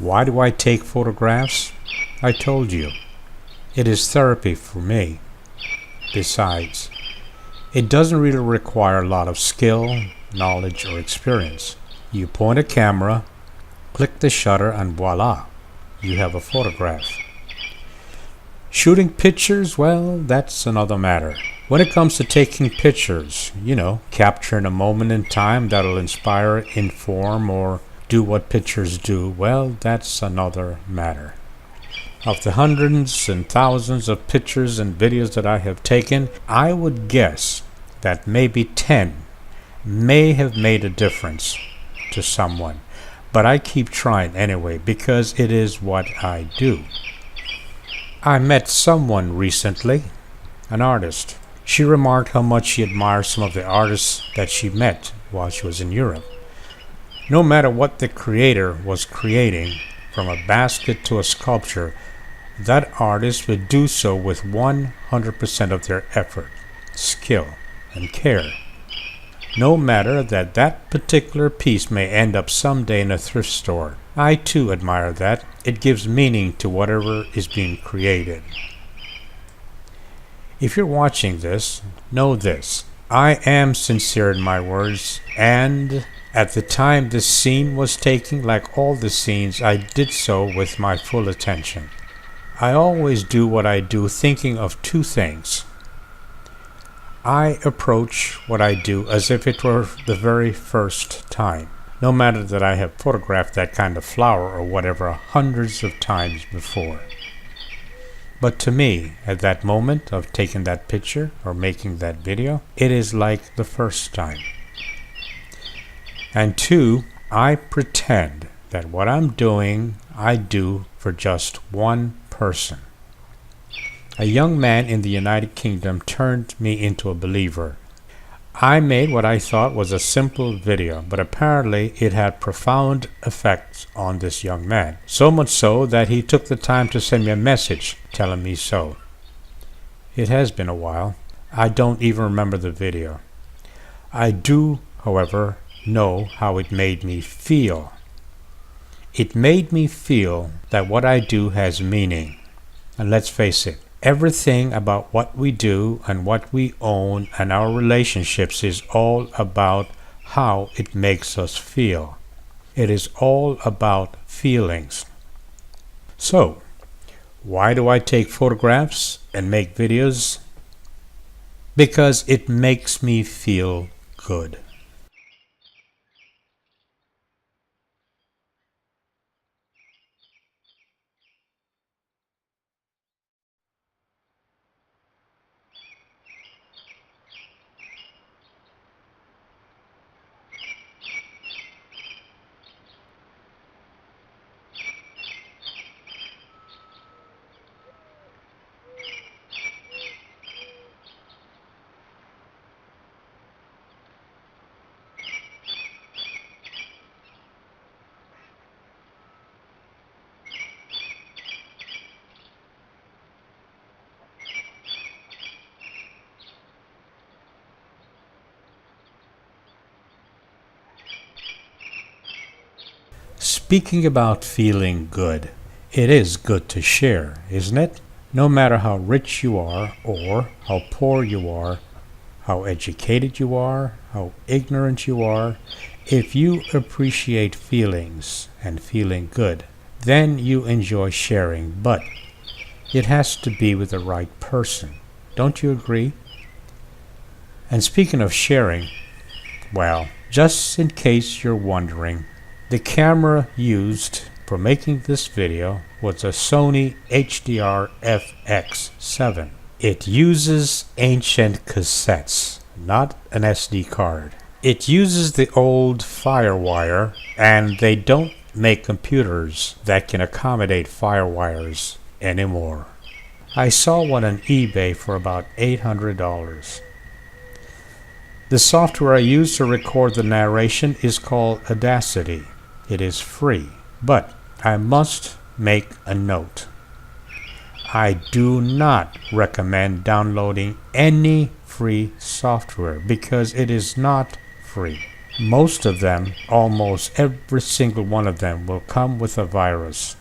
Why do I take photographs? I told you. It is therapy for me. Besides, it doesn't really require a lot of skill, knowledge, or experience. You point a camera, click the shutter, and voila, you have a photograph. Shooting pictures, well, that's another matter. When it comes to taking pictures, capturing a moment in time that'll inspire, inform, or do what pictures do, well, that's another matter. Of the hundreds and thousands of pictures and videos that I have taken, I would guess that maybe 10 may have made a difference to someone. But I keep trying anyway because it is what I do. I met someone recently, an artist. She remarked how much she admires some of the artists that she met while she was in Europe. No matter what the creator was creating, from a basket to a sculpture, that artist would do so with 100% of their effort, skill, and care. No matter that particular piece may end up someday in a thrift store. I too admire that. It gives meaning to whatever is being created. If you're watching this, know this. I am sincere in my words, and at the time this scene was taken, like all the scenes, I did so with my full attention. I always do what I do thinking of two things. I approach what I do as if it were the very first time, no matter that I have photographed that kind of flower or whatever hundreds of times before. But to me, at that moment of taking that picture or making that video, it is like the first time. And two, I pretend that what I'm doing, I do for just one person. A young man in the United Kingdom turned me into a believer. I made what I thought was a simple video, but apparently it had profound effects on this young man. So much so that he took the time to send me a message telling me so. It has been a while. I don't even remember the video. I do, however, know how it made me feel. It made me feel that what I do has meaning. And let's face it, everything about what we do and what we own and our relationships is all about how it makes us feel. It is all about feelings. So, why do I take photographs and make videos? Because it makes me feel good. Speaking about feeling good, it is good to share, isn't it? No matter how rich you are or how poor you are, how educated you are, how ignorant you are, if you appreciate feelings and feeling good, then you enjoy sharing, but it has to be with the right person. Don't you agree? And speaking of sharing, well, just in case you're wondering, the camera used for making this video was a Sony HDR FX7. It uses ancient cassettes, not an SD card. It uses the old FireWire, and they don't make computers that can accommodate FireWires anymore. I saw one on eBay for about $800. The software I use to record the narration is called Audacity. It is free, but I must make a note. I do not recommend downloading any free software because it is not free. Most of them, almost every single one of them, will come with a virus.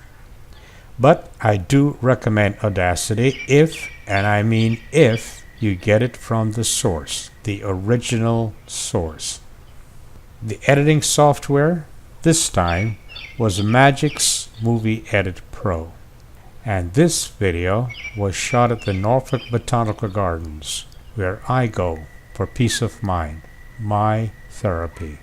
But I do recommend Audacity if, and I mean if, you get it from the source, the original source. The editing software this time was Magic's Movie Edit Pro. And this video was shot at the Norfolk Botanical Gardens, where I go for peace of mind, my therapy.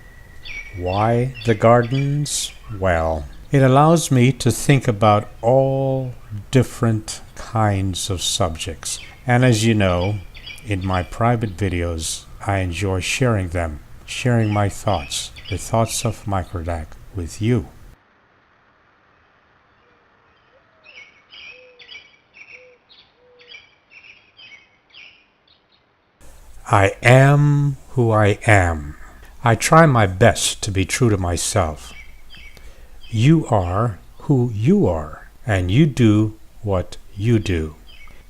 Why the gardens? Well, it allows me to think about all different kinds of subjects. And as you know, in my private videos, I enjoy sharing them, sharing my thoughts, the thoughts of Microdac, with you. I am who I am. I try my best to be true to myself. You are who you are, and you do what you do.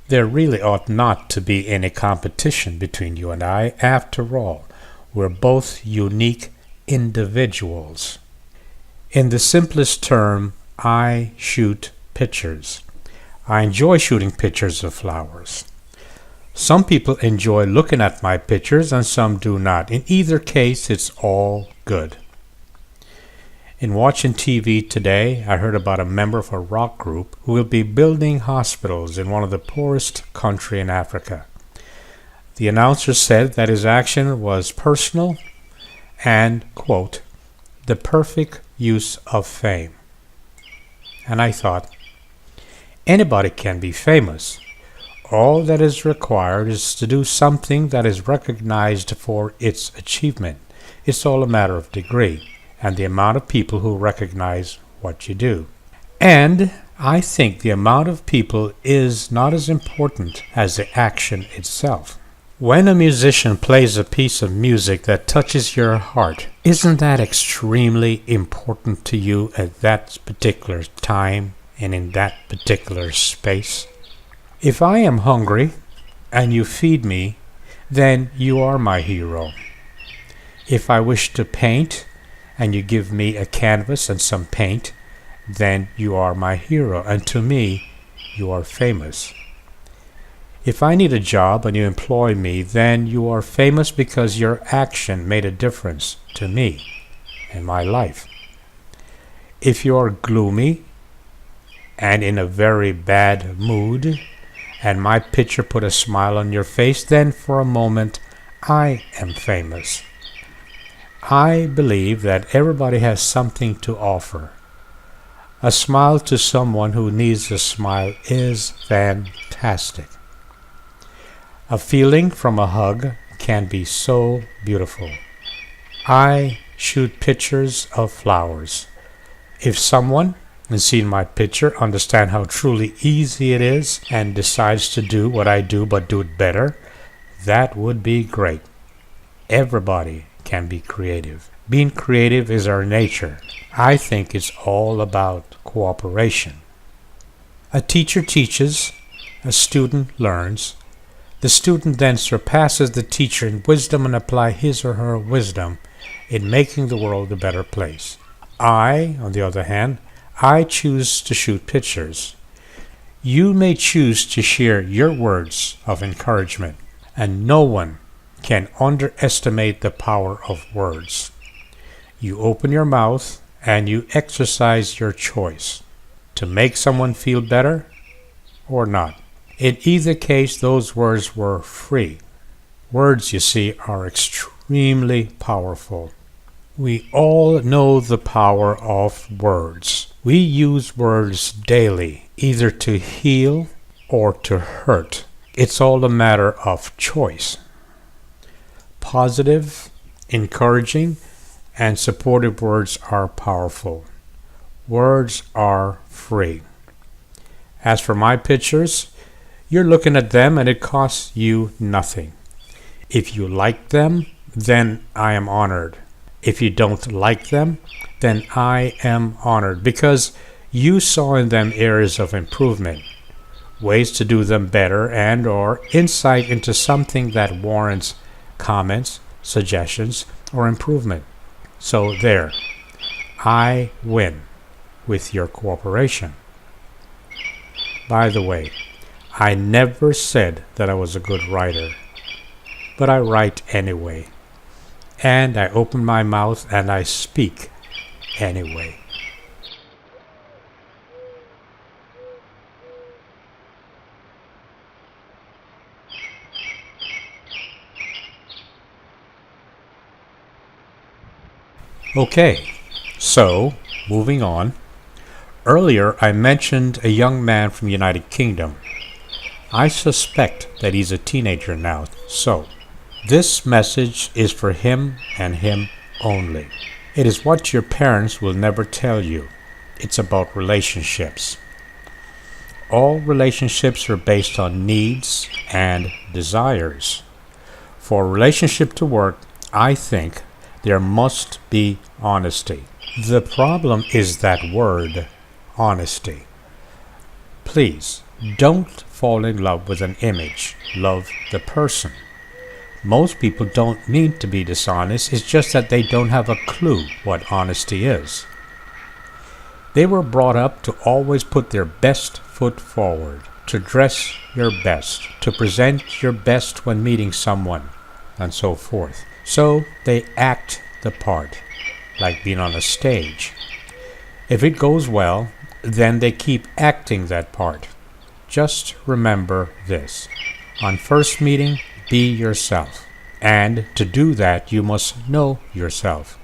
There really ought not to be any competition between you and I. After all, we're both unique individuals. In the simplest term, I shoot pictures. I enjoy shooting pictures of flowers. Some people enjoy looking at my pictures and some do not. In either case, it's all good. In watching TV today, I heard about a member of a rock group who will be building hospitals in one of the poorest countries in Africa. The announcer said that his action was personal and, quote, the perfect use of fame. And I thought, anybody can be famous. All that is required is to do something that is recognized for its achievement. It's all a matter of degree and the amount of people who recognize what you do. And I think the amount of people is not as important as the action itself. When a musician plays a piece of music that touches your heart, isn't that extremely important to you at that particular time and in that particular space? If I am hungry and you feed me, then you are my hero. If I wish to paint and you give me a canvas and some paint, then you are my hero, and to me, you are famous. If I need a job and you employ me, then you are famous because your action made a difference to me and my life. If you are gloomy and in a very bad mood, and my picture put a smile on your face, then for a moment I am famous. I believe that everybody has something to offer. A smile to someone who needs a smile is fantastic. A feeling from a hug can be so beautiful. I shoot pictures of flowers. If someone and seeing my picture understand how truly easy it is and decides to do what I do but do it better, that would be great. Everybody can be creative. Being creative is our nature. I think it's all about cooperation. A teacher teaches, a student learns. The student then surpasses the teacher in wisdom and applies his or her wisdom in making the world a better place. I, on the other hand, I choose to shoot pictures. You may choose to share your words of encouragement, and no one can underestimate the power of words. You open your mouth and you exercise your choice to make someone feel better or not. In either case, those words were free. Words, you see, are extremely powerful. We all know the power of words. We use words daily, either to heal or to hurt. It's all a matter of choice. Positive, encouraging, and supportive words are powerful. Words are free. As for my pictures, you're looking at them and it costs you nothing. If you like them, then I am honored. If you don't like them, then I am honored because you saw in them areas of improvement, ways to do them better, and or insight into something that warrants comments, suggestions, or improvement. So there, I win with your cooperation. By the way, I never said that I was a good writer, but I write anyway. And I open my mouth and I speak anyway. Okay, so moving on. Earlier I mentioned a young man from the United Kingdom. I suspect that he's a teenager now, so this message is for him and him only. It is what your parents will never tell you. It's about relationships. All relationships are based on needs and desires. For a relationship to work, I think there must be honesty. The problem is that word, honesty. Please, don't fall in love with an image. Love the person. Most people don't mean to be dishonest, it's just that they don't have a clue what honesty is. They were brought up to always put their best foot forward, to dress your best, to present your best when meeting someone, and so forth. So they act the part, like being on a stage. If it goes well, then they keep acting that part. Just remember this. On first meeting, be yourself. And to do that, you must know yourself.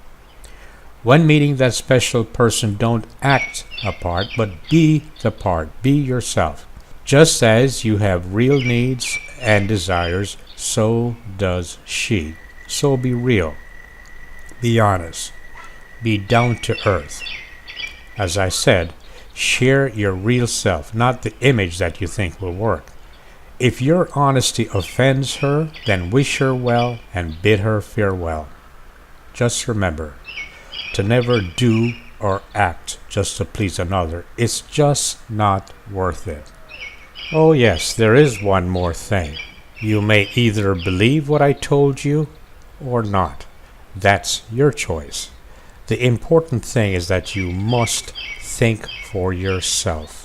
When meeting that special person, don't act a part, but be the part. Be yourself. Just as you have real needs and desires, so does she. So be real. Be honest. Be down to earth. As I said, share your real self, not the image that you think will work. If your honesty offends her, then wish her well and bid her farewell. Just remember to never do or act just to please another. It's just not worth it. Oh yes, there is one more thing. You may either believe what I told you or not. That's your choice. The important thing is that you must think for yourself.